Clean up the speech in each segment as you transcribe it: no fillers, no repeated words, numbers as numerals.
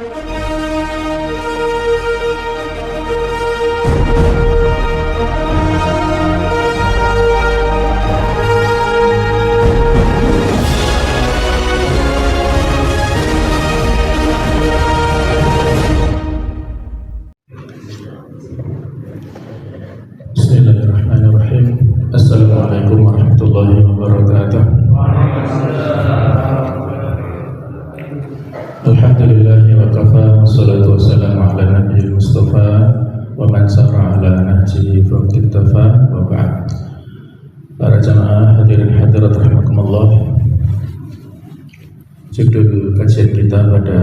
Bismillahirrahmanirrahim. Assalamualaikum warahmatullahi wabarakatuh. Alhamdulillahi wa kafa, wassalatu wassalamu ala nabiyil mustafa wa man sara ala nahjihi faqtifa, wa ba'd. Para jamaah hadirin hadirat rahimakumullah, judul kajian kita pada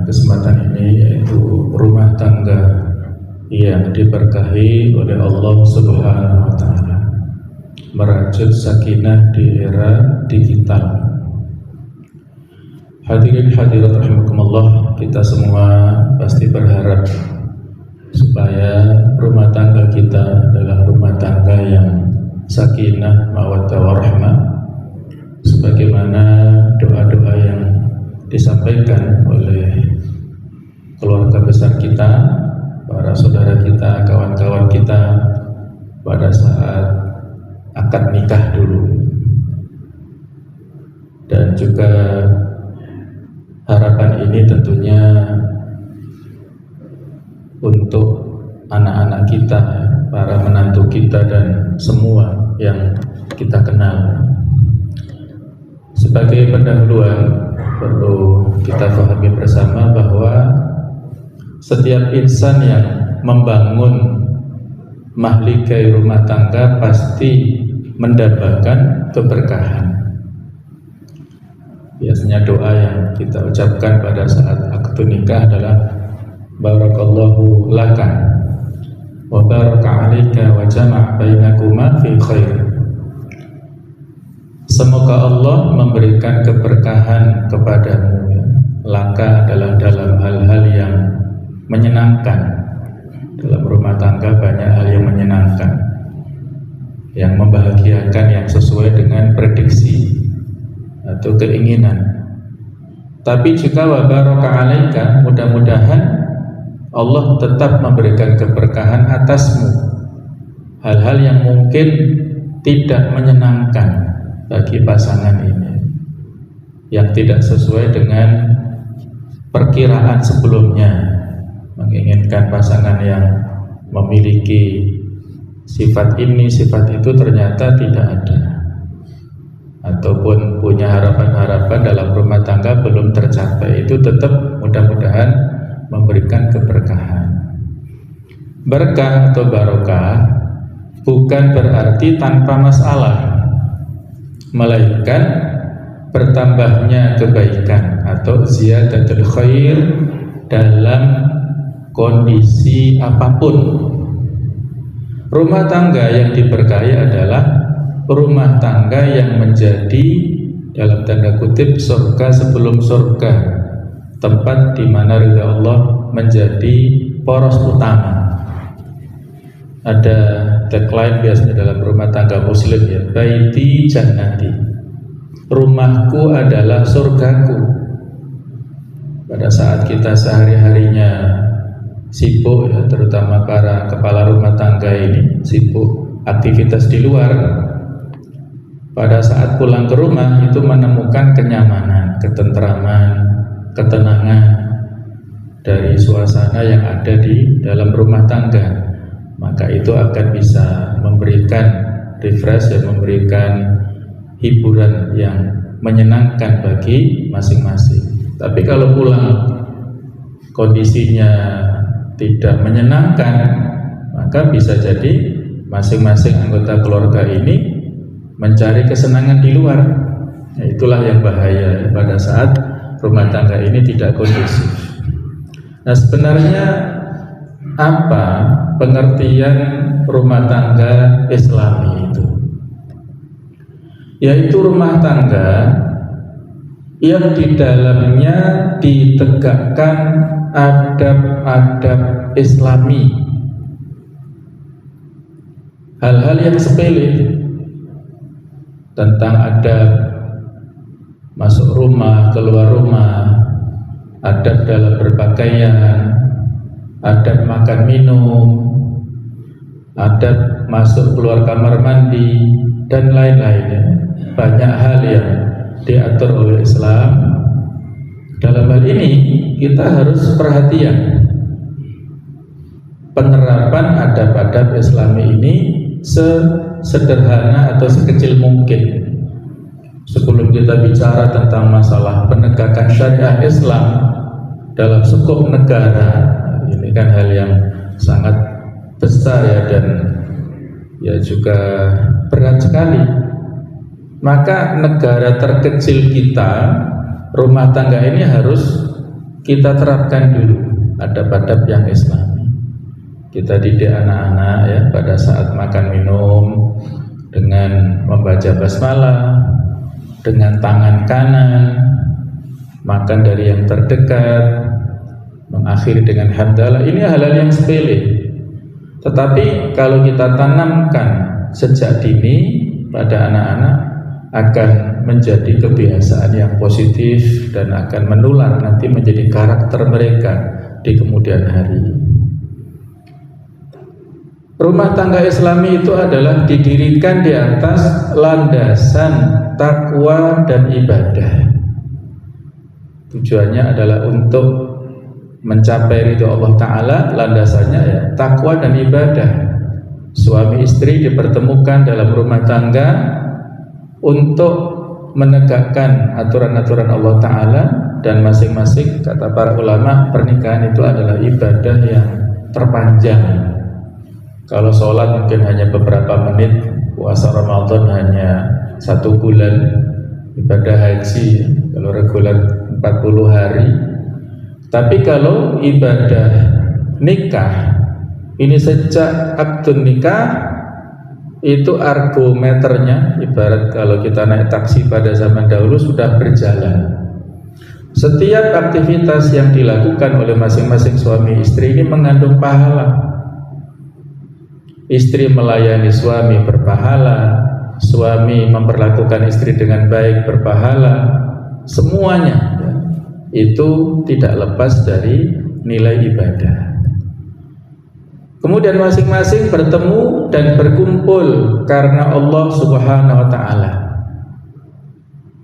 kesempatan ini yaitu rumah tangga yang diberkahi oleh Allah Subhanahu wa Ta'ala, merajut sakinah di era digital. Hadirin hadirat rahimakumullah, kita semua pasti berharap supaya rumah tangga kita adalah rumah tangga yang sakinah, mawaddah warahmah, sebagaimana doa-doa yang disampaikan oleh keluarga besar kita, para saudara kita, kawan-kawan kita pada saat akad nikah dulu. Dan juga harapan ini tentunya untuk anak-anak kita, para menantu kita, dan semua yang kita kenal. Sebagai pendahuluan, perlu kita pahami bersama bahwa setiap insan yang membangun mahligai rumah tangga pasti mendapatkan keberkahan. Biasanya doa yang kita ucapkan pada saat akad nikah adalah barakallahu laka wa baraka alaika wa jama' bainakuma fi khair. Semoga Allah memberikan keberkahan kepadamu. Laka adalah dalam hal-hal yang menyenangkan. Dalam rumah tangga banyak hal yang menyenangkan, yang membahagiakan, yang sesuai dengan prediksi atau keinginan. Tapi juga wa baraka alaika, mudah-mudahan Allah tetap memberikan keberkahan atasmu. Hal-hal yang mungkin tidak menyenangkan bagi pasangan ini, yang tidak sesuai dengan perkiraan sebelumnya, menginginkan pasangan yang memiliki sifat ini, sifat itu, ternyata tidak ada, ataupun punya harapan-harapan dalam rumah tangga belum tercapai. Itu tetap mudah-mudahan memberikan keberkahan. Berkah atau barokah bukan berarti tanpa masalah, melainkan bertambahnya kebaikan atau ziyadatul khair dalam kondisi apapun. Rumah tangga yang diberkahi adalah rumah tangga yang menjadi dalam tanda kutip surga sebelum surga, tempat di mana ridha Allah menjadi poros utama. Ada tagline biasanya dalam rumah tangga muslim, ya, baiti jannati, rumahku adalah surgaku. Pada saat kita sehari-harinya sibuk, ya, terutama para kepala rumah tangga ini sibuk aktivitas di luar, pada saat pulang ke rumah itu menemukan kenyamanan, ketentraman, ketenangan dari suasana yang ada di dalam rumah tangga, maka itu akan bisa memberikan refresh, ya, memberikan hiburan yang menyenangkan bagi masing-masing. Tapi kalau pulang kondisinya tidak menyenangkan, maka bisa jadi masing-masing anggota keluarga ini mencari kesenangan di luar. Nah, itulah yang bahaya pada saat rumah tangga ini tidak kondusif. Nah, sebenarnya apa pengertian rumah tangga Islami itu? Yaitu rumah tangga yang di dalamnya ditegakkan adab-adab Islami, hal-hal yang sepele tentang adab masuk rumah, keluar rumah, adab dalam berpakaian, berpakaian, adab makan minum, adab masuk keluar kamar mandi, dan lain-lainnya. Banyak hal yang diatur oleh Islam. Dalam hal ini kita harus perhatian penerapan adab-adab Islami ini sesederhana atau sekecil mungkin. Sebelum kita bicara tentang masalah penegakan syariah Islam dalam skop negara, ini kan hal yang sangat besar ya, dan ya juga berat sekali. Maka negara terkecil kita, rumah tangga ini harus kita terapkan dulu adab-adab yang Islami. Kita didik anak-anak ya pada saat makan minum dengan membaca basmalah, dengan tangan kanan, makan dari yang terdekat, mengakhiri dengan hamdalah. Ini hal-hal yang sepele, tetapi kalau kita tanamkan sejak dini pada anak-anak, akan menjadi kebiasaan yang positif dan akan menular nanti menjadi karakter mereka di kemudian hari. Rumah tangga Islami itu adalah didirikan di atas landasan takwa dan ibadah. Tujuannya adalah untuk mencapai ridho Allah Ta'ala. Landasannya ya takwa dan ibadah. Suami istri dipertemukan dalam rumah tangga untuk menegakkan aturan-aturan Allah Ta'ala, dan masing-masing, kata para ulama, pernikahan itu adalah ibadah yang terpanjang. Kalau sholat mungkin hanya beberapa menit, puasa Ramadan hanya 1 bulan, ibadah haji kalau reguler 40 hari. Tapi kalau ibadah nikah, ini sejak akdun nikah itu argometernya, ibarat kalau kita naik taksi pada zaman dahulu, sudah berjalan. Setiap aktivitas yang dilakukan oleh masing-masing suami istri ini mengandung pahala. Istri melayani suami berpahala, suami memperlakukan istri dengan baik berpahala. Semuanya ya, itu tidak lepas dari nilai ibadah. Kemudian masing-masing bertemu dan berkumpul karena Allah Subhanahu wa Ta'ala.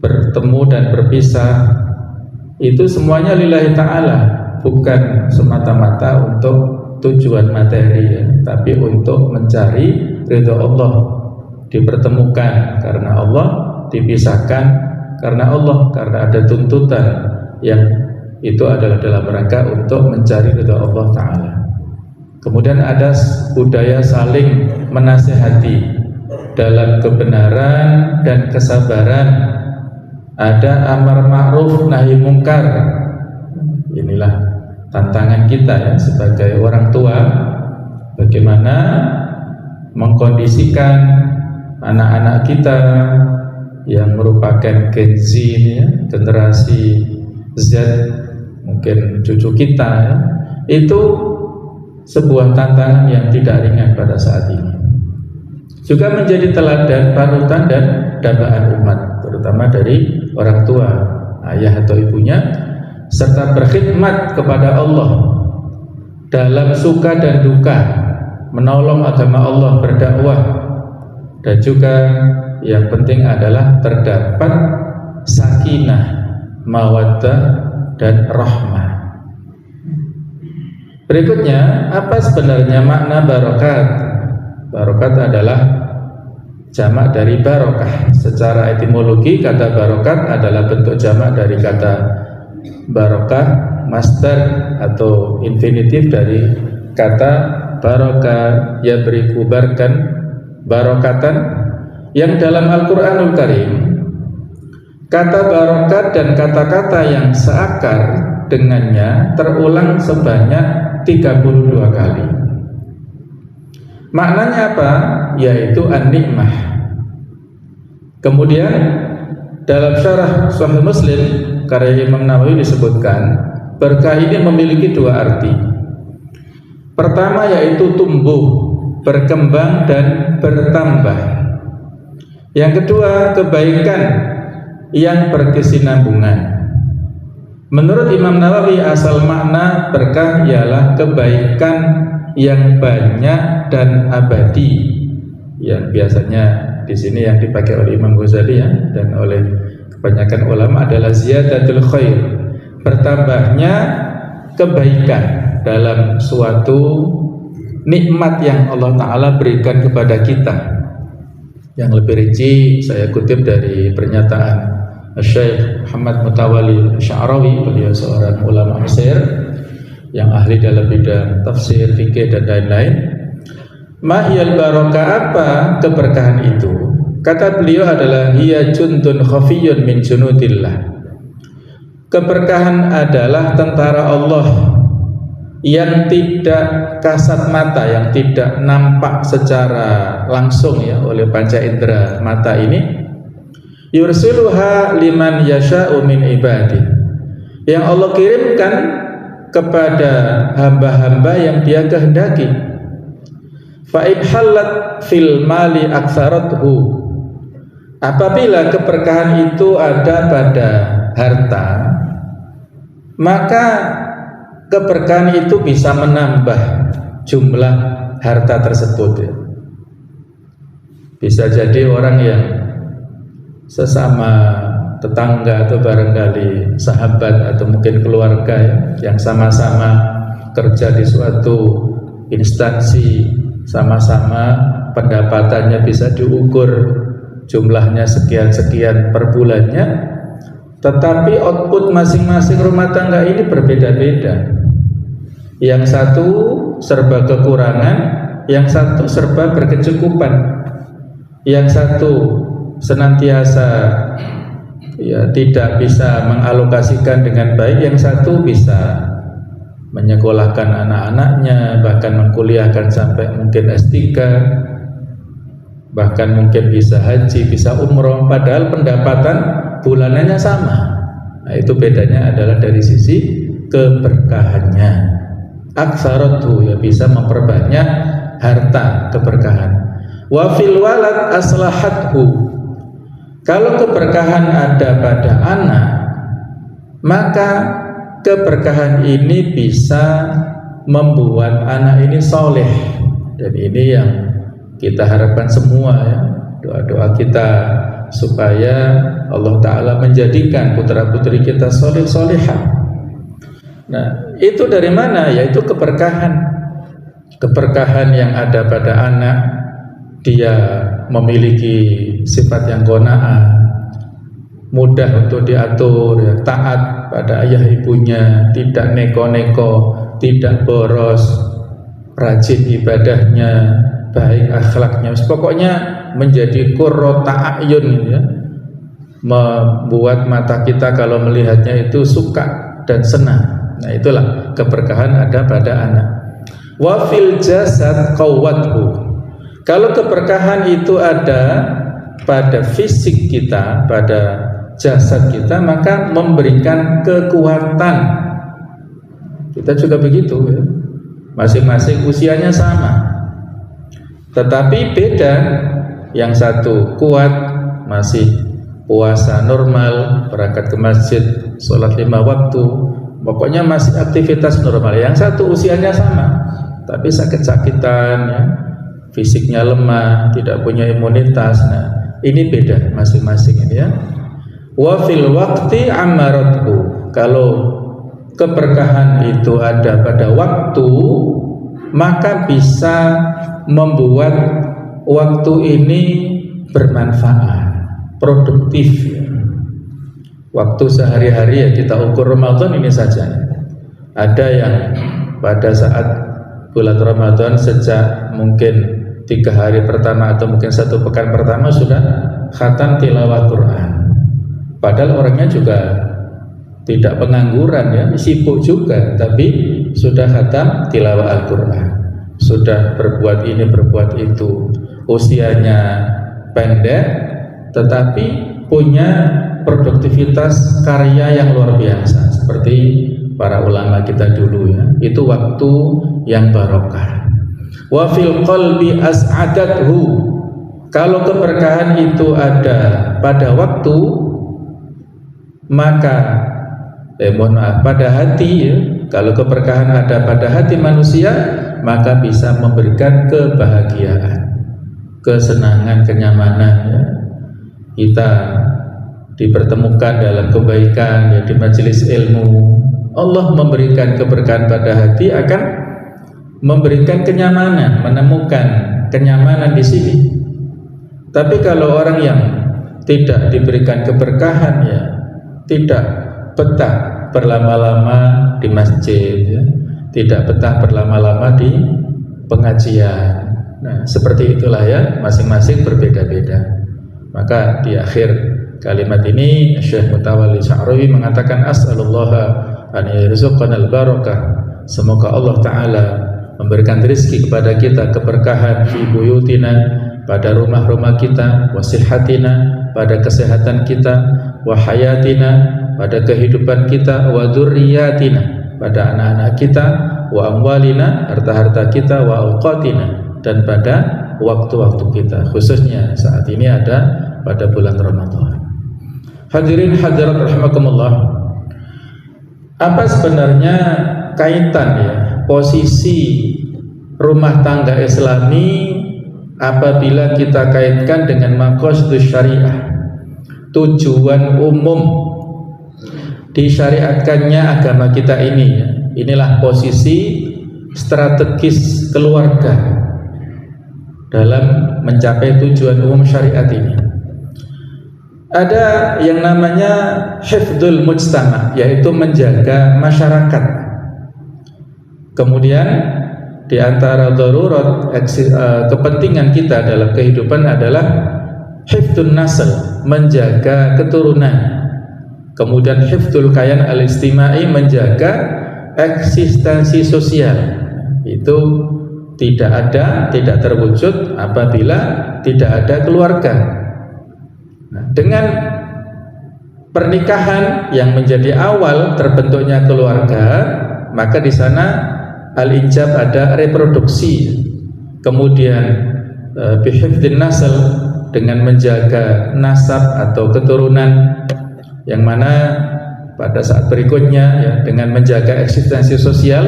Bertemu dan berpisah itu semuanya lillahi ta'ala, bukan semata-mata untuk tujuan materi ya, tapi untuk mencari ridho Allah. Dipertemukan karena Allah, dipisahkan karena Allah, karena ada tuntutan yang itu adalah dalam rangka untuk mencari ridho Allah Ta'ala. Kemudian ada budaya saling menasihati dalam kebenaran dan kesabaran. Ada amar ma'ruf nahi mungkar. Inilah tantangan kita ya sebagai orang tua, bagaimana mengkondisikan anak-anak kita yang merupakan Gen Z ini ya, generasi Z, mungkin cucu kita ya, itu sebuah tantangan yang tidak ringan pada saat ini. Juga menjadi teladan, panutan dan dambaan umat, terutama dari orang tua, ayah atau ibunya, serta berkhidmat kepada Allah dalam suka dan duka, menolong agama Allah, berdakwah, dan juga yang penting adalah terdapat sakinah, mawaddah dan rahmah. Berikutnya, apa sebenarnya makna barokat? Barokat adalah jamak dari barokah. Secara etimologi, kata barokat adalah bentuk jamak dari kata barokah, masdar atau infinitif dari kata barokah, ya beriku barkan, barokatan, yang dalam Al-Quranul Karim kata barokat dan kata-kata yang seakar dengannya terulang sebanyak 32 kali. Maknanya apa? Yaitu an-nikmah. Kemudian dalam syarah Sahih Muslim karya Imam Nawawi disebutkan berkah ini memiliki 2 arti. Pertama yaitu tumbuh, berkembang dan bertambah. Yang kedua kebaikan yang berkesinambungan. Menurut Imam Nawawi, asal makna berkah ialah kebaikan yang banyak dan abadi, yang biasanya di sini yang dipakai oleh Imam Ghazali ya, dan oleh kebanyakan ulama adalah ziyadatul khair, bertambahnya kebaikan dalam suatu nikmat yang Allah Ta'ala berikan kepada kita. Yang lebih rinci saya kutip dari pernyataan Syekh Muhammad Mutawalli Sya'rawi, beliau seorang ulama Mesir yang ahli dalam bidang tafsir, fikih dan lain-lain. Mahiyal barokah, apa keberkahan itu? Kata beliau adalah hiya juntun khafiyyun min junudillah. Keberkahan adalah tentara Allah yang tidak kasat mata, yang tidak nampak secara langsung ya oleh panca indera mata ini. Yursiluha liman yasha'u min ibadi, yang Allah kirimkan kepada hamba-hamba yang Dia kehendaki. Fa in halat fil mali aktsarathu, apabila keberkahan itu ada pada harta, maka keberkahan itu bisa menambah jumlah harta tersebut ya. Bisa jadi orang yang sesama tetangga atau barangkali sahabat atau mungkin keluarga ya, yang sama-sama kerja di suatu instansi, sama-sama pendapatannya bisa diukur jumlahnya sekian-sekian per bulannya, tetapi output masing-masing rumah tangga ini berbeda-beda. Yang satu serba kekurangan, yang satu serba berkecukupan. Yang satu senantiasa ya tidak bisa mengalokasikan dengan baik, yang satu bisa menyekolahkan anak-anaknya, bahkan mengkuliahkan sampai mungkin S3, bahkan mungkin bisa haji, bisa umroh, padahal pendapatan bulanannya sama. Nah, itu bedanya adalah dari sisi keberkahannya. Aksaratu, ya bisa memperbanyak harta, keberkahan. Wa fil walad aslahathu, kalau keberkahan ada pada anak, maka keberkahan ini bisa membuat anak ini soleh. Dan ini yang kita harapkan semua ya, doa-doa kita supaya Allah Ta'ala menjadikan putra-putri kita soleh-solehah. Nah, itu dari mana? Yaitu keberkahan. Keberkahan yang ada pada anak, dia memiliki sifat yang qanaah, mudah untuk diatur, ya, taat pada ayah ibunya, tidak neko-neko, tidak boros, rajin ibadahnya, baik akhlaknya, pokoknya menjadi qurrata a'yun ya, membuat mata kita kalau melihatnya itu suka dan senang. Nah, itulah keberkahan ada pada anak. Wa fil jasad qawwathu, kalau keberkahan itu ada pada fisik kita, pada jasad kita, maka memberikan kekuatan. Kita juga begitu ya. Masing-masing usianya sama, tetapi beda. Yang satu kuat, masih puasa normal, berangkat ke masjid, sholat 5 waktu, pokoknya masih aktivitas normal. Yang satu usianya sama, tapi sakit-sakitan ya, fisiknya lemah, tidak punya imunitas. Nah, ini beda masing-masing ini ya. Wa fil waqti amarathu, kalau keberkahan itu ada pada waktu, maka bisa membuat waktu ini bermanfaat, produktif ya. Waktu sehari-hari ya, kita ukur Ramadan ini saja. Ada yang pada saat bulan Ramadan sejak mungkin 3 hari pertama atau mungkin 1 pekan pertama sudah khatam tilawah Quran. Padahal orangnya juga tidak pengangguran ya, sibuk juga, tapi sudah khatam tilawah Al-Quran, sudah berbuat ini berbuat itu. Usianya pendek tetapi punya produktivitas karya yang luar biasa, seperti para ulama kita dulu ya. Itu waktu yang barokah. Wa fil qalbi as'adathu, kalau keberkahan itu ada pada waktu, maka mohon maaf, pada hati ya. Kalau keberkahan ada pada hati manusia, maka bisa memberikan kebahagiaan, kesenangan, kenyamanan ya. Kita dipertemukan dalam kebaikan ya, di majelis ilmu, Allah memberikan keberkahan pada hati, akan memberikan kenyamanan, menemukan kenyamanan di sini. Tapi kalau orang yang tidak diberikan keberkahan ya, tidak betah berlama-lama di masjid ya, tidak betah berlama-lama di pengajian. Nah, seperti itulah ya, masing-masing berbeda-beda. Maka di akhir kalimat ini Syekh Mutawalli Sya'rawi mengatakan as'alullaha an yarzuqana al-barakah. Semoga Allah Ta'ala memberikan rezeki kepada kita keberkahan fi buyutina, pada rumah-rumah kita, wasihatina, pada kesehatan kita, wahayatina, pada kehidupan kita, wa dzurriyyatina, pada anak-anak kita, wa amwalina, harta-harta kita, wa awqatina, dan pada waktu-waktu kita, khususnya saat ini ada pada bulan Ramadan. Hadirin hadirat rahimakumullah, apa sebenarnya kaitan ya posisi rumah tangga Islami apabila kita kaitkan dengan maqasidus syariah, tujuan umum disyariatkannya agama kita ini ya. Inilah posisi strategis keluarga dalam mencapai tujuan umum syariat ini. Ada yang namanya hifdzul mujtama, yaitu menjaga masyarakat. Kemudian di antara darurat kepentingan kita dalam kehidupan adalah hifdzun nasl, menjaga keturunan. Kemudian hifdzul kayan al-istimai, menjaga eksistensi sosial. Itu tidak terwujud apabila tidak ada keluarga. Nah, dengan pernikahan yang menjadi awal terbentuknya keluarga, maka di sana al-injab, ada reproduksi. Kemudian bihifdzin nasl, dengan menjaga nasab atau keturunan, yang mana pada saat berikutnya ya, dengan menjaga eksistensi sosial,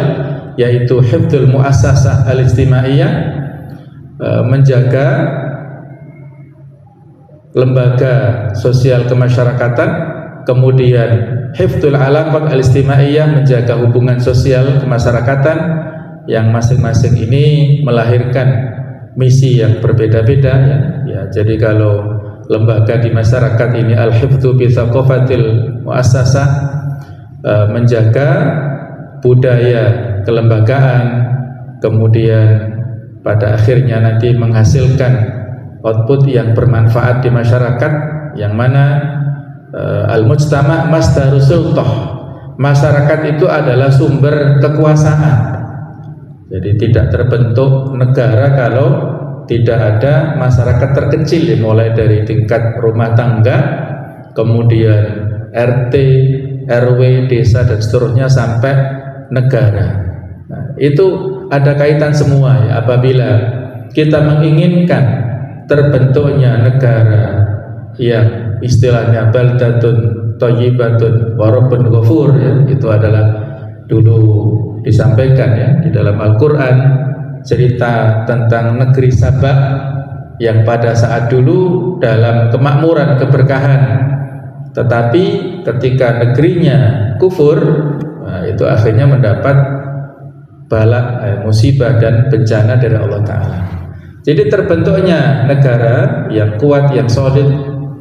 yaitu hifdzul muassasah al-istimaiyah, menjaga lembaga sosial kemasyarakatan. Kemudian hifdzul alaqat al-istimaiyah, menjaga hubungan sosial kemasyarakatan, yang masing-masing ini melahirkan misi yang berbeda-beda ya. Ya, jadi kalau lembaga di masyarakat ini al-hifdzu bi tsaqafatil muassasah, menjaga budaya kelembagaan, kemudian pada akhirnya nanti menghasilkan output yang bermanfaat di masyarakat, yang mana al-mujtama' masdarus sultah, masyarakat itu adalah sumber kekuasaan. Jadi tidak terbentuk negara kalau tidak ada masyarakat terkecil, mulai dari tingkat rumah tangga, kemudian RT, RW, desa dan seterusnya sampai negara. Nah, itu ada kaitan semua ya. Apabila kita menginginkan terbentuknya negara yang istilahnya baldatun thayyibatun wa rabbun ghafur ya, itu adalah dulu disampaikan ya di dalam Al-Qur'an, cerita tentang negeri Sabak yang pada saat dulu dalam kemakmuran, keberkahan, tetapi ketika negerinya kufur, nah, itu akhirnya mendapat bala, musibah dan bencana dari Allah Ta'ala. Jadi terbentuknya negara yang kuat, yang solid,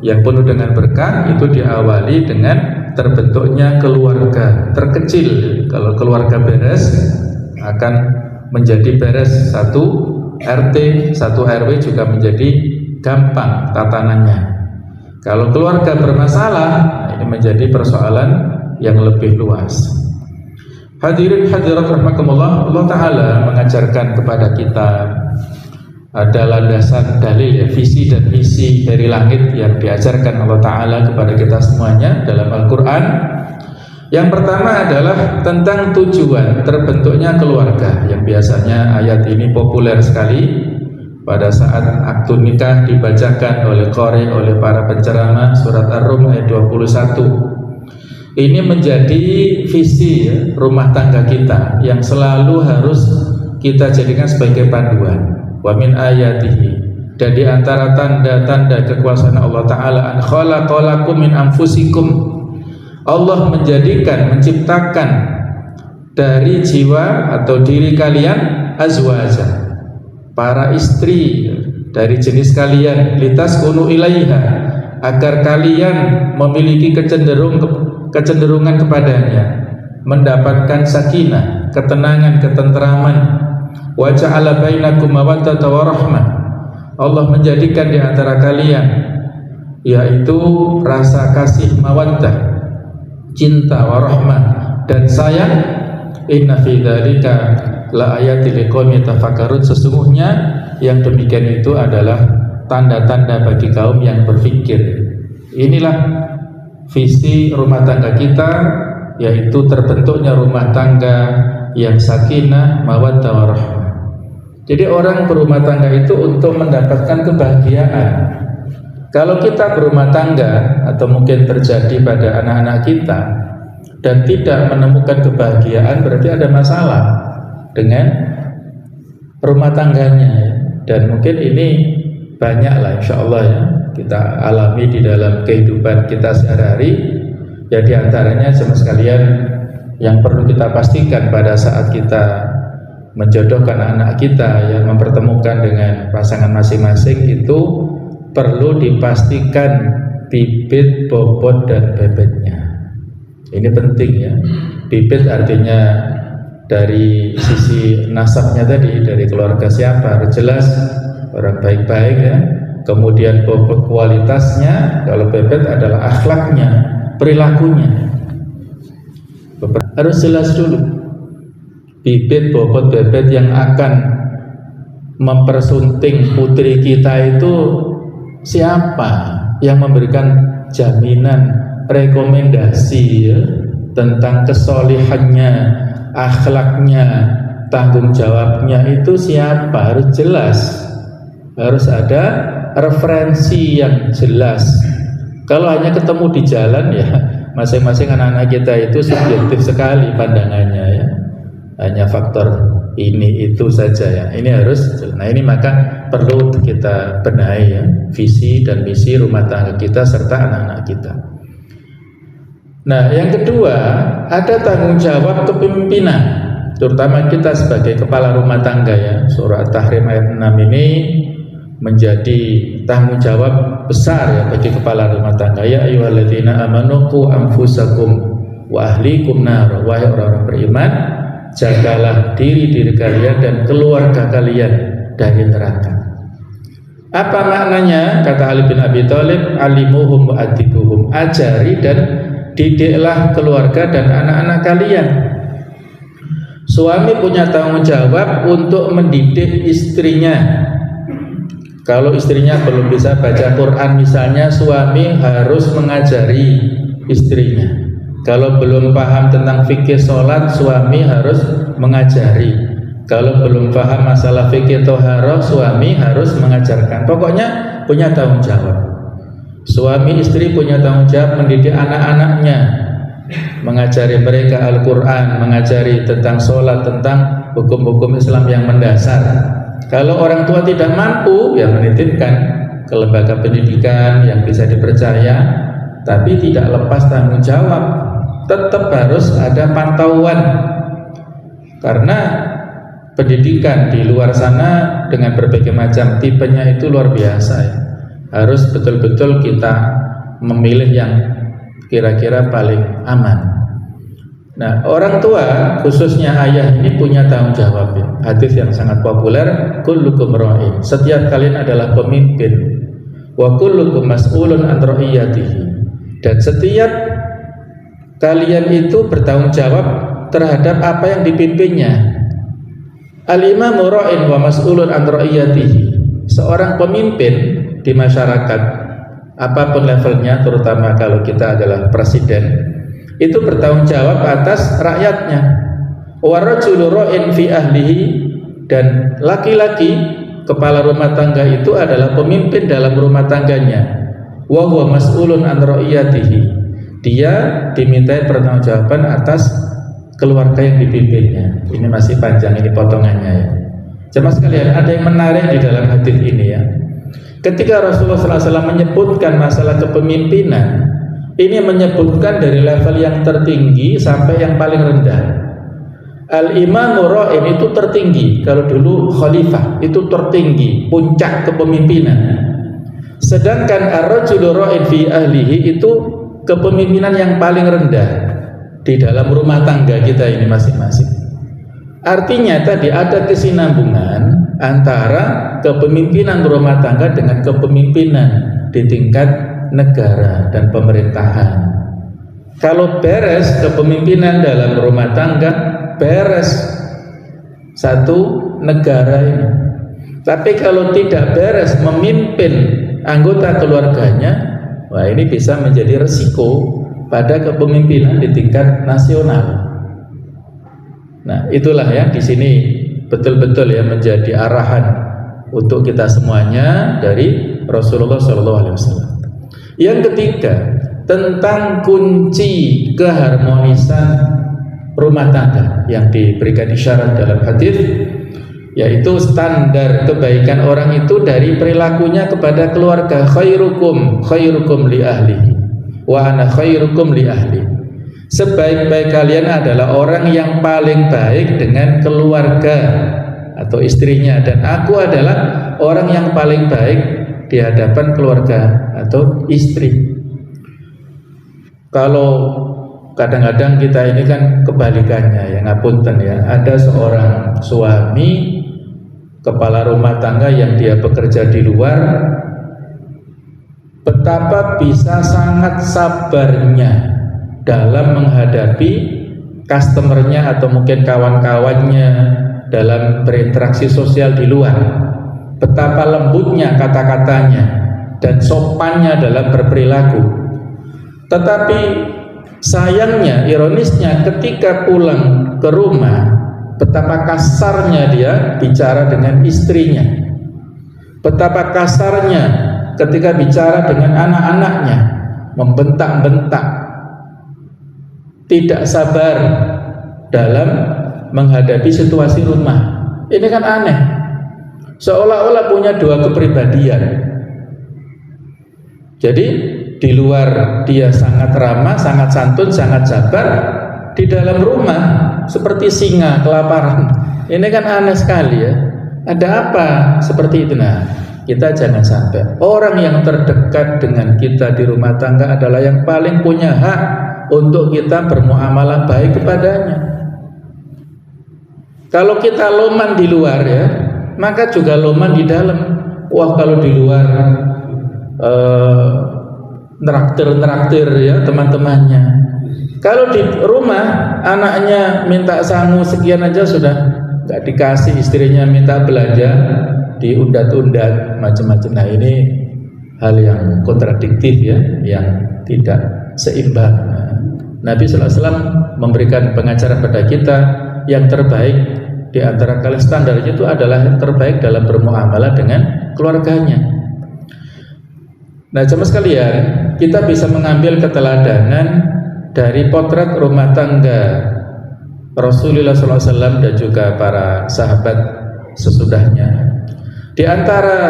yang penuh dengan berkah, itu diawali dengan terbentuknya keluarga terkecil. Kalau keluarga beres, akan menjadi beres. Satu RT, satu RW juga menjadi gampang tatanannya. Kalau keluarga bermasalah, ini menjadi persoalan yang lebih luas. Hadirin hadirat rahimakumullah, Allah Ta'ala mengajarkan kepada kita ada landasan dalil ya, visi dan misi dari langit yang diajarkan Allah Ta'ala kepada kita semuanya dalam Al-Quran. Yang pertama adalah tentang tujuan terbentuknya keluarga, yang biasanya ayat ini populer sekali pada saat akad nikah dibacakan oleh qari, oleh para penceramah, surat Ar-Rum ayat 21. Ini menjadi visi ya, rumah tangga kita yang selalu harus kita jadikan sebagai panduan. Wa min ayatihi, dan di antara tanda-tanda kekuasaan Allah Ta'ala, an khalaqalakum min anfusikum, Allah menjadikan, menciptakan dari jiwa atau diri kalian azwaja, para istri dari jenis kalian, litaskunu ilaiha, agar kalian memiliki kecenderungan kepadanya, mendapatkan sakinah, ketenangan, ketenteraman. Wa ja'ala bainakum mawaddata wa rahmah, Allah menjadikan di antara kalian yaitu rasa kasih, mawaddah, cinta, wa rahmah, dan sayang. Inna fi dzalika la ayatil liqaumin yatafakkarun, sesungguhnya yang demikian itu adalah tanda-tanda bagi kaum yang berpikir. Inilah visi rumah tangga kita, yaitu terbentuknya rumah tangga yang sakinah, mawaddah, warahmah. Jadi orang berumah tangga itu untuk mendapatkan kebahagiaan. Kalau kita berumah tangga atau mungkin terjadi pada anak-anak kita dan tidak menemukan kebahagiaan, berarti ada masalah dengan rumah tangganya ya. Dan mungkin ini banyaklah insya Allah ya kita alami di dalam kehidupan kita sehari-hari. Ya diantaranya sama sekalian yang perlu kita pastikan pada saat kita menjodohkan anak kita yang mempertemukan dengan pasangan masing-masing, itu perlu dipastikan bibit, bobot, dan bebetnya. Ini penting ya. Bibit artinya dari sisi nasabnya tadi, dari keluarga siapa, harus jelas orang baik-baik ya. Kemudian bobot kualitasnya, kalau bebet adalah akhlaknya, perilakunya, harus jelas dulu. Bibit, bobot, bebet yang akan mempersunting putri kita itu siapa, yang memberikan jaminan, rekomendasi ya, tentang kesolihannya, akhlaknya, tanggung jawabnya itu siapa, harus jelas. Harus ada referensi yang jelas. Kalau hanya ketemu di jalan ya masing-masing anak-anak kita itu subjektif sekali pandangannya ya, hanya faktor ini itu saja ya. Ini harus, nah ini maka perlu kita benahi ya, visi dan misi rumah tangga kita serta anak-anak kita. Nah yang kedua, ada tanggung jawab kepemimpinan, terutama kita sebagai kepala rumah tangga ya. Surah At-Tahrim ayat 6 ini menjadi tanggung jawab besar ya bagi kepala rumah tangga. Ya ayyuhalladzina amanu qu anfusakum wa ahlikum nar, wahai orang-orang beriman, jagalah diri kalian dan keluarga kalian dari neraka. Apa maknanya? Kata Ali bin Abi Thalib, alimuhum wa adibuhum, ajari dan didiklah keluarga dan anak-anak kalian. Suami punya tanggung jawab untuk mendidik istrinya. Kalau istrinya belum bisa baca Quran misalnya, suami harus mengajari istrinya. Kalau belum paham tentang fikih sholat, suami harus mengajari. Kalau belum paham masalah fikih toharoh, suami harus mengajarkan. Pokoknya punya tanggung jawab. Suami istri punya tanggung jawab mendidik anak-anaknya, mengajari mereka Al-Quran, mengajari tentang sholat, tentang hukum-hukum Islam yang mendasar. Kalau orang tua tidak mampu, ya menitipkan ke lembaga pendidikan yang bisa dipercaya, tapi tidak lepas tanggung jawab. Tetap harus ada pantauan, karena pendidikan di luar sana dengan berbagai macam tipenya itu luar biasa ya. Harus betul-betul kita memilih yang kira-kira paling aman. Nah, orang tua khususnya ayah ini punya tanggung jawab ya. Hadis yang sangat populer, kullukum ra'in, setiap kalian adalah pemimpin, wa kullukum mas'ulun an ra'iyatihi, dan setiap kalian itu bertanggung jawab terhadap apa yang dipimpinnya. Al-imamu ra'in wa mas'ulun an ra'iyatihi, seorang pemimpin di masyarakat apapun levelnya, terutama kalau kita adalah presiden, itu bertanggung jawab atas rakyatnya. Wa rajulu ra'in fi ahlihi, dan laki-laki kepala rumah tangga itu adalah pemimpin dalam rumah tangganya. Wa huwa mas'ulun an ra'iyatihi, dia dimintai pertanggungjawaban atas keluarga yang dipimpinnya. Ini masih panjang ini potongannya ya. Jemaah sekalian, ada yang menarik di dalam hadis ini ya. Ketika Rasulullah SAW menyebutkan masalah kepemimpinan, ini menyebutkan dari level yang tertinggi sampai yang paling rendah. Al-Imamu Ra'in itu tertinggi. Kalau dulu khalifah itu tertinggi, puncak kepemimpinan. Sedangkan ar-rajulu ra'in fi ahlihi itu kepemimpinan yang paling rendah di dalam rumah tangga kita ini masing-masing. Artinya tadi ada kesinambungan antara kepemimpinan rumah tangga dengan kepemimpinan di tingkat negara dan pemerintahan. Kalau beres kepemimpinan dalam rumah tangga, beres satu negara ini. Tapi kalau tidak beres memimpin anggota keluarganya, wah ini bisa menjadi resiko pada kepemimpinan di tingkat nasional. Nah, itulah ya di sini betul-betul ya menjadi arahan untuk kita semuanya dari Rasulullah SAW. Yang ketiga, tentang kunci keharmonisan rumah tangga yang diberikan isyarat dalam hadis, yaitu standar kebaikan orang itu dari perilakunya kepada keluarga. Khairukum li ahlihi wa ana khairukum li ahli. Sebaik-baik kalian adalah orang yang paling baik dengan keluarga atau istrinya, dan aku adalah orang yang paling baik di hadapan keluarga atau istri. Kalau kadang-kadang kita ini kan kebalikannya ya, ngapunten ya, ada seorang suami kepala rumah tangga yang dia bekerja di luar, betapa bisa sangat sabarnya dalam menghadapi customernya atau mungkin kawan-kawannya dalam berinteraksi sosial di luar. Betapa lembutnya kata-katanya dan sopannya dalam berperilaku. Tetapi sayangnya, ironisnya, ketika pulang ke rumah, betapa kasarnya dia bicara dengan istrinya. Betapa kasarnya ketika bicara dengan anak-anaknya, membentak-bentak. Tidak sabar dalam menghadapi situasi rumah. Ini kan aneh. Seolah-olah punya dua kepribadian. Jadi di luar dia sangat ramah, sangat santun, sangat sabar. Di dalam rumah seperti singa kelaparan. Ini kan aneh sekali ya. Ada apa seperti itu? Nah, kita jangan sampai. Orang yang terdekat dengan kita di rumah tangga adalah yang paling punya hak untuk kita bermuamalah baik kepadanya. Kalau kita loman di luar ya, maka juga loman di dalam. Wah, kalau di luar neraktir ya teman-temannya. Kalau di rumah anaknya minta sangu sekian aja sudah nggak dikasih, istrinya minta belanja diundat-undat macam-macam. Nah, ini hal yang kontradiktif ya, yang tidak seimbang. Nabi SAW memberikan pengajaran pada kita yang terbaik di antara kalian, standarnya itu adalah yang terbaik dalam bermuamalah dengan keluarganya. Nah, jemaah sekalian, kita bisa mengambil keteladanan dari potret rumah tangga Rasulullah SAW dan juga para sahabat sesudahnya. Di antara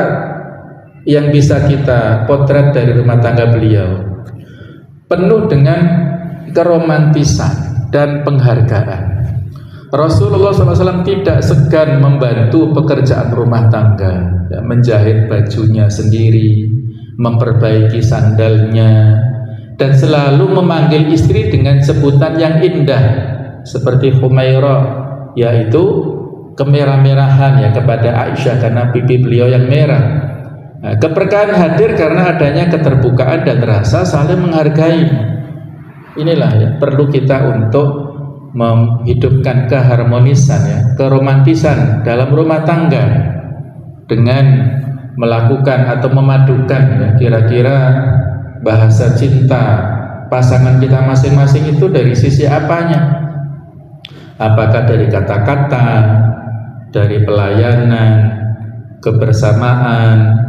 yang bisa kita potret dari rumah tangga beliau, penuh dengan keromantisan dan penghargaan. Rasulullah SAW tidak segan membantu pekerjaan rumah tangga, ya, menjahit bajunya sendiri, memperbaiki sandalnya, dan selalu memanggil istri dengan sebutan yang indah seperti Humairah, yaitu kemerah-merahan ya kepada Aisyah karena pipi beliau yang merah. Nah, keberkahan hadir karena adanya keterbukaan dan rasa saling menghargai. Inilah ya perlu kita untuk menghidupkan keharmonisan ya, keromantisan dalam rumah tangga dengan melakukan atau memadukan ya, kira-kira bahasa cinta pasangan kita masing-masing itu dari sisi apanya? Apakah dari kata-kata, dari pelayanan, kebersamaan,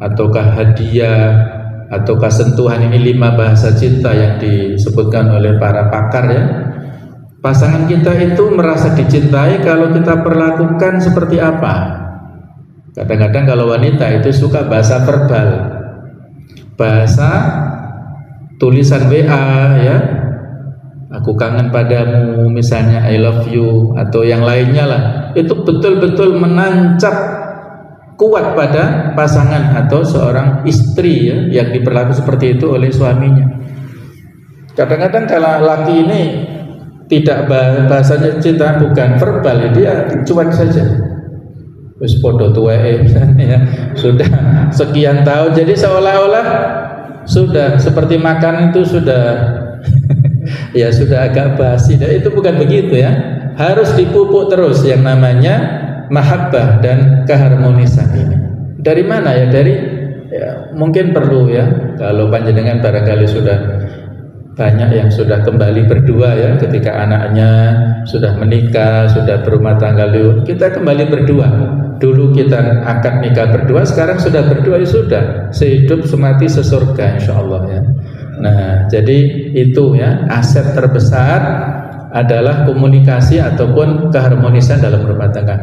ataukah hadiah, ataukah sentuhan ini 5 bahasa cinta yang disebutkan oleh para pakar ya. Pasangan kita itu merasa dicintai kalau kita perlakukan seperti apa. Kadang-kadang kalau wanita itu suka bahasa verbal, bahasa tulisan WA ya, aku kangen padamu misalnya, I love you atau yang lainnya lah, itu betul-betul menancap kuat pada pasangan atau seorang istri ya, yang diperlakukan seperti itu oleh suaminya. Kadang-kadang kalau laki ini tidak bahasanya cinta bukan verbal, dia cuek saja. Wis podo tuweke ya, sudah sekian tahun, jadi seolah-olah sudah seperti makan itu sudah ya sudah agak basi. Dan itu bukan begitu ya, harus dipupuk terus yang namanya mahabbah dan keharmonisan ini. Dari mana ya? Dari ya, mungkin perlu ya, kalau panjenengan barangkali sudah banyak yang sudah kembali berdua ya, ketika anaknya sudah menikah, sudah berumah tangga, kita kembali berdua. Dulu kita akad nikah berdua, sekarang sudah berdua, ya sudah sehidup semati sesurga insyaallah ya. Nah, jadi itu ya, aset terbesar adalah komunikasi ataupun keharmonisan dalam rumah tangga.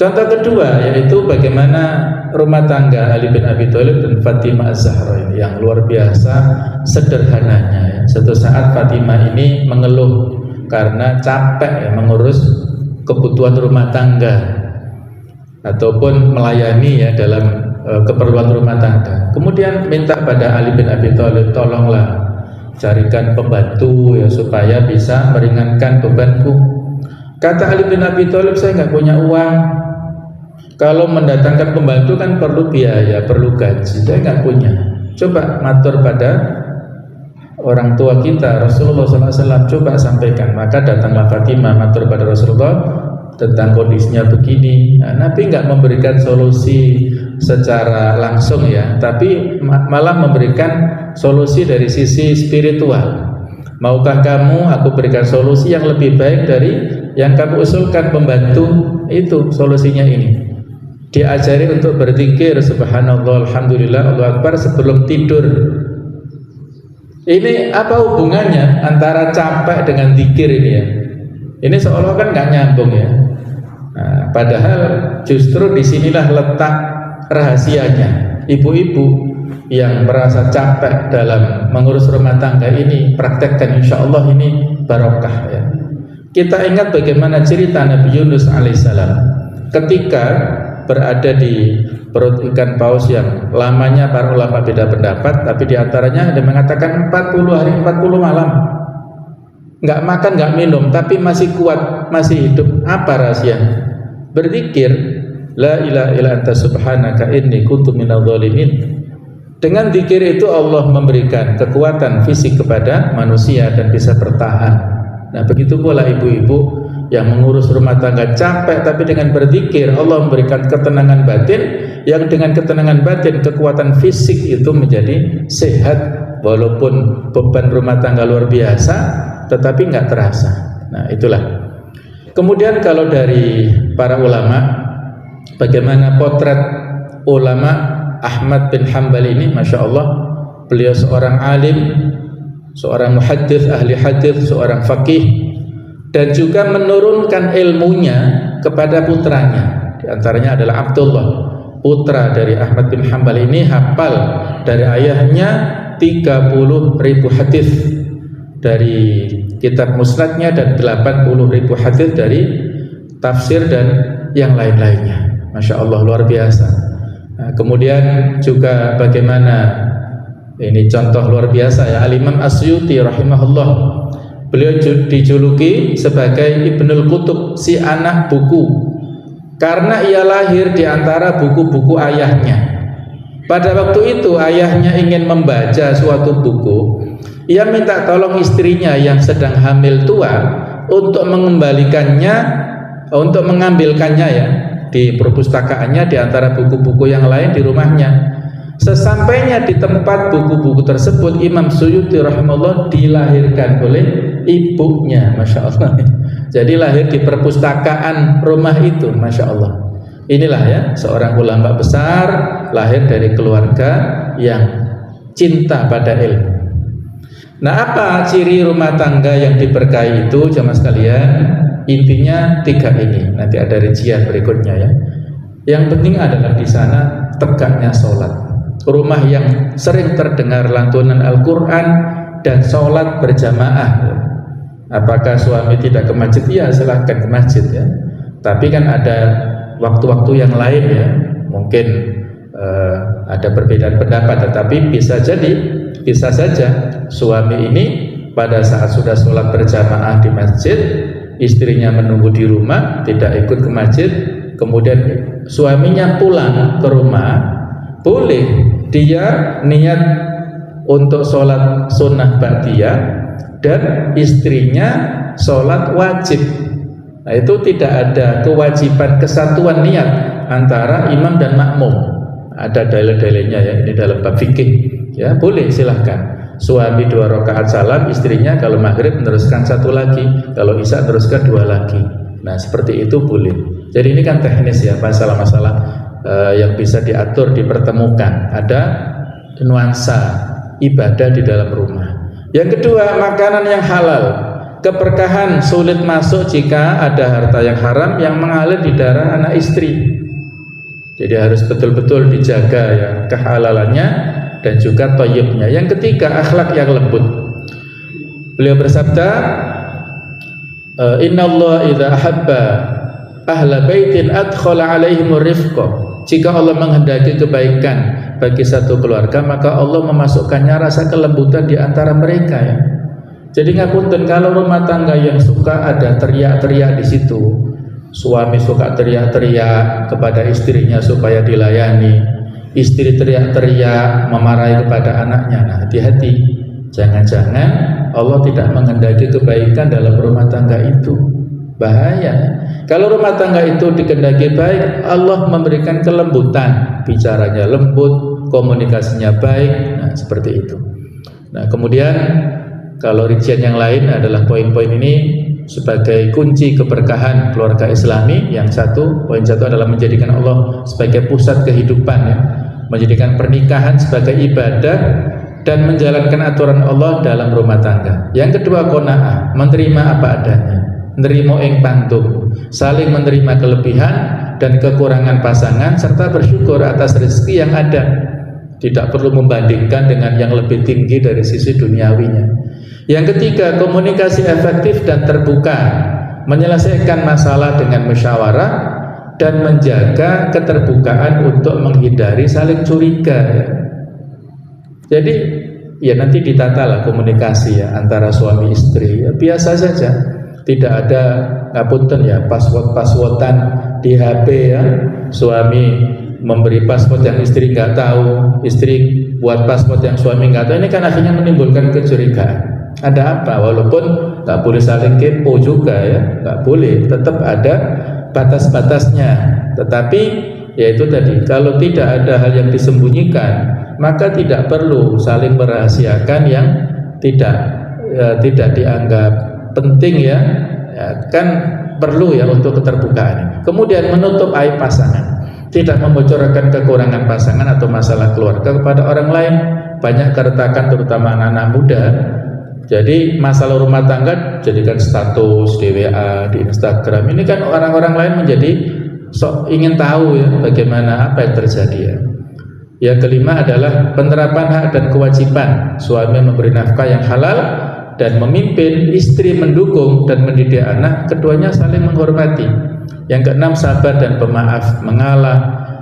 Contoh kedua yaitu bagaimana rumah tangga Ali bin Abi Thalib dan Fatimah Az-Zahra yang luar biasa sederhananya ya. Suatu saat Fatimah ini mengeluh karena capek ya, mengurus kebutuhan rumah tangga ataupun melayani ya dalam keperluan rumah tangga. Kemudian minta pada Ali bin Abi Thalib, tolonglah carikan pembantu ya supaya bisa meringankan bebanku. Kata Ali bin Abi Thalib, saya nggak punya uang. Kalau mendatangkan pembantu kan perlu biaya, perlu gaji. Saya nggak punya. Coba matur pada orang tua kita Rasulullah SAW, coba sampaikan. Maka datanglah Fatimah matur pada Rasulullah tentang kondisinya begini. Nah, Nabi nggak memberikan solusi secara langsung ya, tapi malah memberikan solusi dari sisi spiritual. Maukah kamu aku berikan solusi yang lebih baik dari yang kamu usulkan pembantu? Itu solusinya ini. Diajari untuk berzikir subhanallah, alhamdulillah, Allahu akbar sebelum tidur. Ini apa hubungannya antara capek dengan zikir ini ya? Ini seolah kan nggak nyambung ya. Nah, padahal justru disinilah letak rahasianya. Ibu-ibu yang merasa capek dalam mengurus rumah tangga ini, praktekkan, insya Allah ini barokah ya. Kita ingat bagaimana cerita Nabi Yunus alaihissalam ketika berada di perut ikan paus yang lamanya para ulama beda pendapat, tapi diantaranya ada mengatakan 40 hari 40 malam nggak makan nggak minum, tapi masih kuat, masih hidup. Apa rahasianya? Berzikir la ilaha illa anta subhanaka inni kuntu minadz zalimin. Dengan zikir itu Allah memberikan kekuatan fisik kepada manusia dan bisa bertahan. Nah, begitu pula ibu-ibu yang mengurus rumah tangga capek, tapi dengan berzikir Allah memberikan ketenangan batin, yang dengan ketenangan batin kekuatan fisik itu menjadi sehat, walaupun beban rumah tangga luar biasa tetapi nggak terasa. Nah, itulah. Kemudian kalau dari para ulama, bagaimana potret ulama Ahmad bin Hanbal ini, masya Allah, beliau seorang alim, seorang muhaddits, ahli hadits, seorang faqih, dan juga menurunkan ilmunya kepada putranya. Di antaranya adalah Abdullah, putra dari Ahmad bin Hanbal ini, hafal dari ayahnya 30.000 hadis dari kitab musnadnya dan 80.000 hadis dari tafsir dan yang lain-lainnya. Masya Allah, luar biasa. Nah, kemudian juga bagaimana ini contoh luar biasa ya, Al-Imam Asyuti rahimahullah, beliau dijuluki sebagai Ibnul Qutub, si anak buku, karena ia lahir di antara buku-buku ayahnya. Pada waktu itu ayahnya ingin membaca suatu buku, ia minta tolong istrinya yang sedang hamil tua untuk mengembalikannya, untuk mengambilkannya ya di perpustakaannya di antara buku-buku yang lain di rumahnya. Sesampainya di tempat buku-buku tersebut, Imam Suyuti rahimahullah dilahirkan oleh ibunya, masya Allah. Jadi lahir di perpustakaan rumah itu, masya Allah. Inilah ya seorang ulama besar, lahir dari keluarga yang cinta pada ilmu. Nah, apa ciri rumah tangga yang diberkahi itu jamaah sekalian? Intinya 3 ini. Nanti ada rincian berikutnya ya. Yang penting adalah di sana tegaknya sholat. Rumah yang sering terdengar lantunan Al-Quran dan sholat berjamaah. Apakah suami tidak ke masjid? Ya, silahkan ke masjid ya. Tapi kan ada waktu-waktu yang lain ya. Mungkin ada perbedaan pendapat, tetapi bisa saja suami ini pada saat sudah sholat berjamaah di masjid, istrinya menunggu di rumah, tidak ikut ke masjid, kemudian suaminya pulang ke rumah, boleh dia niat untuk sholat sunnah ba'diyah dan istrinya sholat wajib. Nah, itu tidak ada kewajiban kesatuan niat antara imam dan makmum. Ada dalil-dalilnya ya, ini dalam bab fikih ya, boleh silahkan. Suami 2 rakaat salam, istrinya kalau maghrib meneruskan 1 lagi, kalau isya teruskan 2 lagi. Nah, seperti itu boleh. Jadi ini kan teknis ya, masalah-masalah yang bisa diatur, dipertemukan. Ada nuansa ibadah di dalam rumah. Yang kedua, makanan yang halal. Keberkahan sulit masuk jika ada harta yang haram yang mengalir di darah anak istri. Jadi harus betul-betul dijaga ya kehalalannya dan juga thayyibnya. Yang ketiga, akhlak yang lembut. Beliau bersabda, innallaha idza ahabba ahla baitin adkhala alaihimur rifqa. Jika Allah menghendaki kebaikan bagi satu keluarga, maka Allah memasukkannya rasa kelembutan di antara mereka ya. Jadi ngapunten, kalau rumah tangga yang suka ada teriak-teriak di situ, suami suka teriak-teriak kepada istrinya supaya dilayani, istri teriak-teriak memarahi kepada anaknya. Nah, hati-hati, jangan-jangan Allah tidak menghendaki kebaikan dalam rumah tangga itu. Bahaya. Kalau rumah tangga itu dikehendaki baik, Allah memberikan kelembutan, bicaranya lembut, komunikasinya baik. Nah, seperti itu. Nah, kemudian kalau rincian yang lain adalah poin-poin ini sebagai kunci keberkahan keluarga Islami. Yang satu, poin 1 adalah menjadikan Allah sebagai pusat kehidupan ya. Menjadikan pernikahan sebagai ibadah dan menjalankan aturan Allah dalam rumah tangga. Yang kedua, qanaah, menerima apa adanya, nerimo ing pantung, saling menerima kelebihan dan kekurangan pasangan serta bersyukur atas rezeki yang ada. Tidak perlu membandingkan dengan yang lebih tinggi dari sisi duniawinya. Yang ketiga, komunikasi efektif dan terbuka, menyelesaikan masalah dengan musyawarah dan menjaga keterbukaan untuk menghindari saling curiga ya. Jadi ya nanti ditatalah komunikasi ya antara suami istri ya, biasa saja, tidak ada ngapunten ya password-passwordan di HP ya, suami memberi password yang istri nggak tahu, istri buat password yang suami nggak tahu. Ini kan akhirnya menimbulkan kecurigaan. Ada apa? Walaupun nggak boleh saling kepo juga ya, nggak boleh, tetap ada batas-batasnya. Tetapi yaitu tadi, kalau tidak ada hal yang disembunyikan, maka tidak perlu saling merahasiakan yang tidak dianggap penting ya, kan perlu ya untuk keterbukaan. Kemudian menutup aib pasangan, tidak membocorkan kekurangan pasangan atau masalah keluarga kepada orang lain. Banyak keretakan terutama anak-anak muda. Jadi masalah rumah tangga jadikan status di WA, di Instagram. Ini kan orang-orang lain menjadi ingin tahu ya bagaimana apa yang terjadi ya. Yang kelima adalah penerapan hak dan kewajiban. Suami memberi nafkah yang halal dan memimpin, istri mendukung dan mendidik anak, keduanya saling menghormati. Yang keenam, sabar dan pemaaf, mengalah,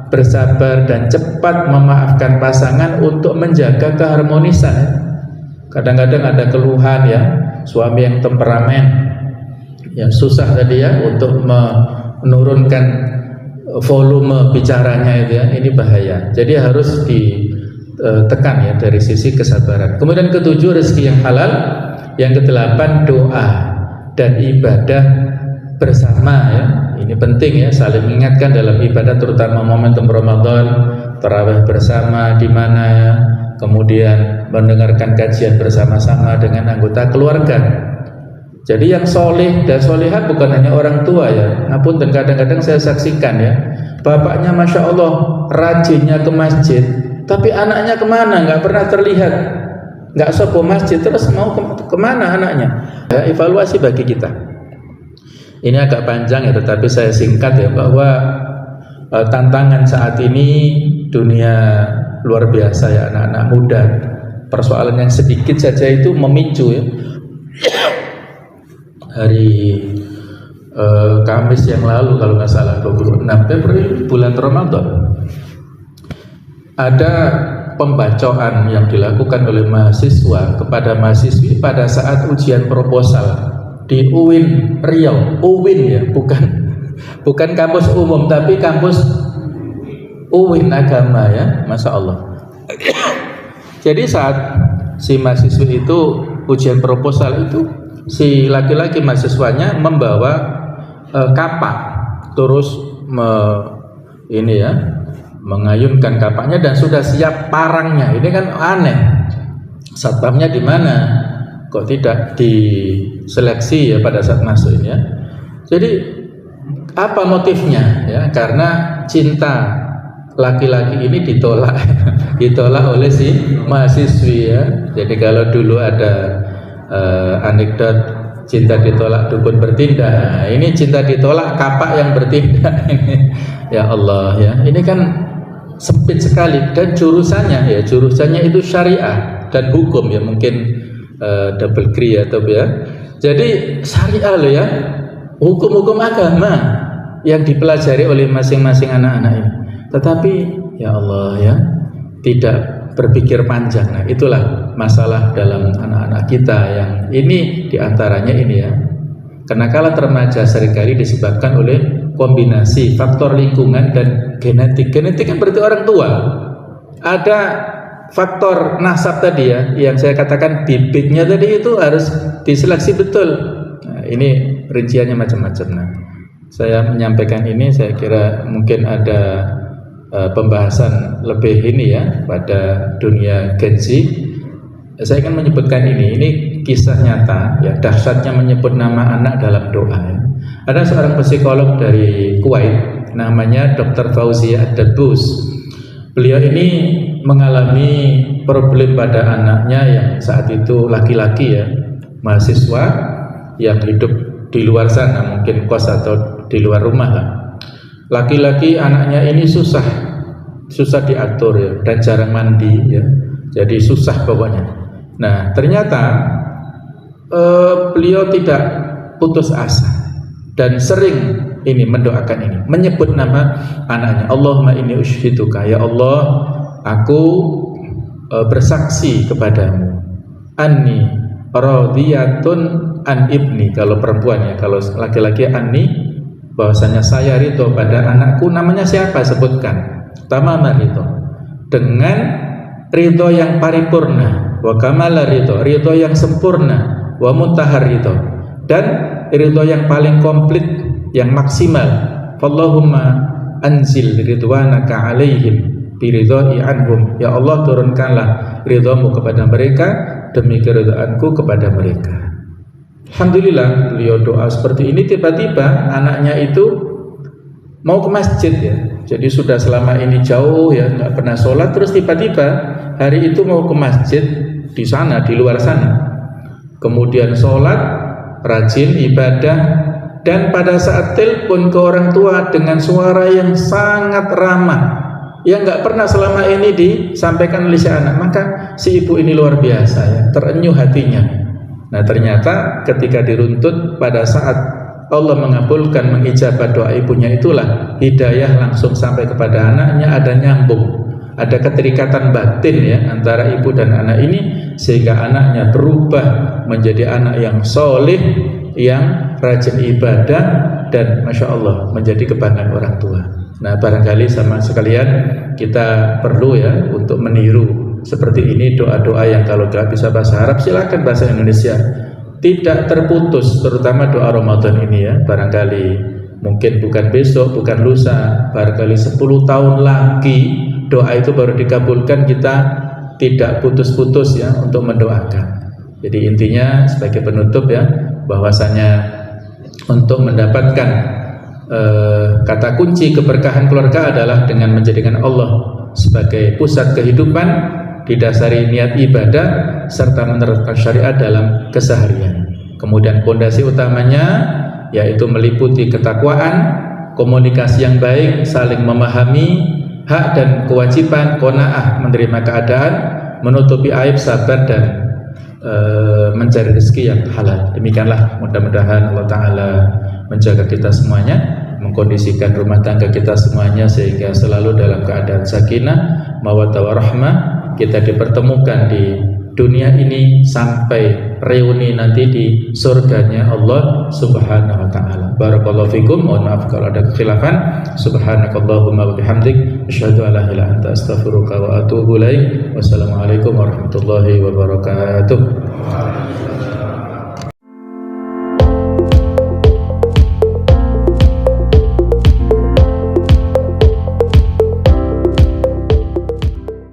bersabar dan cepat memaafkan pasangan untuk menjaga keharmonisan. Kadang-kadang ada keluhan ya, suami yang temperamen, yang susah tadi ya untuk menurunkan volume bicaranya itu ya, ini bahaya. Jadi harus ditekan ya dari sisi kesabaran. Kemudian ketujuh, rezeki yang halal. Yang kedelapan, doa dan ibadah bersama ya. Ini penting ya, saling mengingatkan dalam ibadah, terutama momentum Ramadan, tarawih bersama di mana ya. Kemudian mendengarkan kajian bersama-sama dengan anggota keluarga. Jadi yang soleh dan solehat bukan hanya orang tua ya. Ngapun, dan kadang-kadang saya saksikan ya, bapaknya masya Allah rajinnya ke masjid, Tapi anaknya kemana? Nggak pernah terlihat. Nggak sopo masjid, terus mau kemana anaknya? Ya, evaluasi bagi kita. Ini agak panjang ya, tetapi saya singkat ya, bahwa tantangan saat ini dunia luar biasa ya, anak-anak muda. Persoalan yang sedikit saja itu memicu ya. Hari Kamis yang lalu kalau nggak salah 26 Februari bulan Ramadan, ada pembacaan yang dilakukan oleh mahasiswa kepada mahasiswi pada saat ujian proposal di UIN Riau. UIN ya, bukan kampus umum tapi kampus UIN agama ya, Masya Allah. Jadi saat si mahasiswi itu ujian proposal itu, si laki-laki mahasiswanya membawa kapak, terus mengayunkan kapaknya dan sudah siap parangnya. Ini kan aneh. Satpamnya di mana? Kok tidak diseleksi ya pada saat masuk ini ya? Jadi apa motifnya ya? Karena cinta laki-laki ini ditolak oleh si mahasiswi ya. Jadi kalau dulu ada anekdot cinta ditolak dukun bertindak, nah, ini cinta ditolak kapak yang bertindak ini. Ya Allah ya, ini kan sempit sekali dan jurusannya itu syariah dan hukum ya, mungkin double degree atau ya. Jadi syariah loh ya, hukum-hukum agama yang dipelajari oleh masing-masing anak-anak ini. Tetapi ya Allah ya, tidak berpikir panjang. Nah, itulah masalah dalam anak-anak kita yang ini diantaranya ini ya. Kenakalan remaja seringkali disebabkan oleh kombinasi faktor lingkungan dan genetik. Genetik kan berarti orang tua. Ada faktor nasab tadi ya, yang saya katakan bibitnya tadi itu harus diseleksi betul. Nah, ini rinciannya macam-macam. Nah, saya menyampaikan ini, saya kira mungkin ada pembahasan lebih ini ya pada dunia Gen Z. Saya ingin menyebutkan ini kisah nyata ya, dahsyatnya menyebut nama anak dalam doa ya. Ada seorang psikolog dari Kuwait namanya Dr. Fauzia Ad-Dabbus. Beliau ini mengalami problem pada anaknya yang saat itu laki-laki ya, mahasiswa yang hidup di luar sana, mungkin kos atau di luar rumah lah. Laki-laki anaknya ini susah diatur ya, dan jarang mandi ya, jadi susah pokoknya. Nah ternyata beliau tidak putus asa dan sering ini mendoakan ini, menyebut nama anaknya. Allahumma inni usyhiduka, ya Allah aku bersaksi kepadamu, anni radiyatun an ibni, kalau perempuan ya, kalau laki-laki anni, bahwasanya saya ridho pada anakku. Namanya siapa? Sebutkan. Tamama ridho, dengan ridho yang paripurna, wa kamala ridho yang sempurna, wa muntahar ridho, dan ridho yang paling komplit, yang maksimal. Allahumma anzil ridwanaka alaihim biridhoi anhum, ya Allah turunkanlah ridhomu kepada mereka demi keridhaanku kepada mereka. Alhamdulillah beliau doa seperti ini, tiba-tiba anaknya itu mau ke masjid ya. Jadi sudah selama ini jauh ya, nggak pernah sholat, terus tiba-tiba hari itu mau ke masjid di sana, di luar sana. Kemudian sholat, rajin ibadah, dan pada saat telepon ke orang tua dengan suara yang sangat ramah, yang nggak pernah selama ini disampaikan oleh si anak, maka si ibu ini luar biasa ya, terenyuh hatinya. Nah ternyata ketika diruntut pada saat Allah mengabulkan, mengijabah doa ibunya, itulah hidayah langsung sampai kepada anaknya, ada nyambung, ada keterikatan batin ya antara ibu dan anak ini, sehingga anaknya berubah menjadi anak yang soleh, yang rajin ibadah, dan Masya Allah menjadi kebanggaan orang tua. Nah barangkali sama sekalian kita perlu ya untuk meniru seperti ini doa-doa yang kalau tidak bisa bahasa Arab silakan bahasa Indonesia, tidak terputus, terutama doa Ramadan ini ya. Barangkali mungkin bukan besok, bukan lusa, barangkali 10 tahun lagi doa itu baru dikabulkan, kita tidak putus-putus ya untuk mendoakan. Jadi intinya sebagai penutup ya, bahwasanya untuk mendapatkan kata kunci keberkahan keluarga adalah dengan menjadikan Allah sebagai pusat kehidupan, didasari niat ibadah serta menerapkan syariat dalam keseharian. Kemudian pondasi utamanya yaitu meliputi ketakwaan, komunikasi yang baik, saling memahami hak dan kewajiban, qanaah menerima keadaan, menutupi aib, sabar dan mencari rezeki yang halal. Demikianlah mudah-mudahan Allah Ta'ala menjaga kita semuanya, mengkondisikan rumah tangga kita semuanya sehingga selalu dalam keadaan sakinah, mawaddah warahmah. Kita dipertemukan di dunia ini sampai reuni nanti di surganya Allah Subhanahu wa taala. Barakallahu fikum. Mohon maaf kalau ada kekhilafan. Subhanakallahumma wa bihamdik asyhadu an la ilaha illa anta astaghfiruka wa atubu ilaik. Wassalamualaikum warahmatullahi wabarakatuh.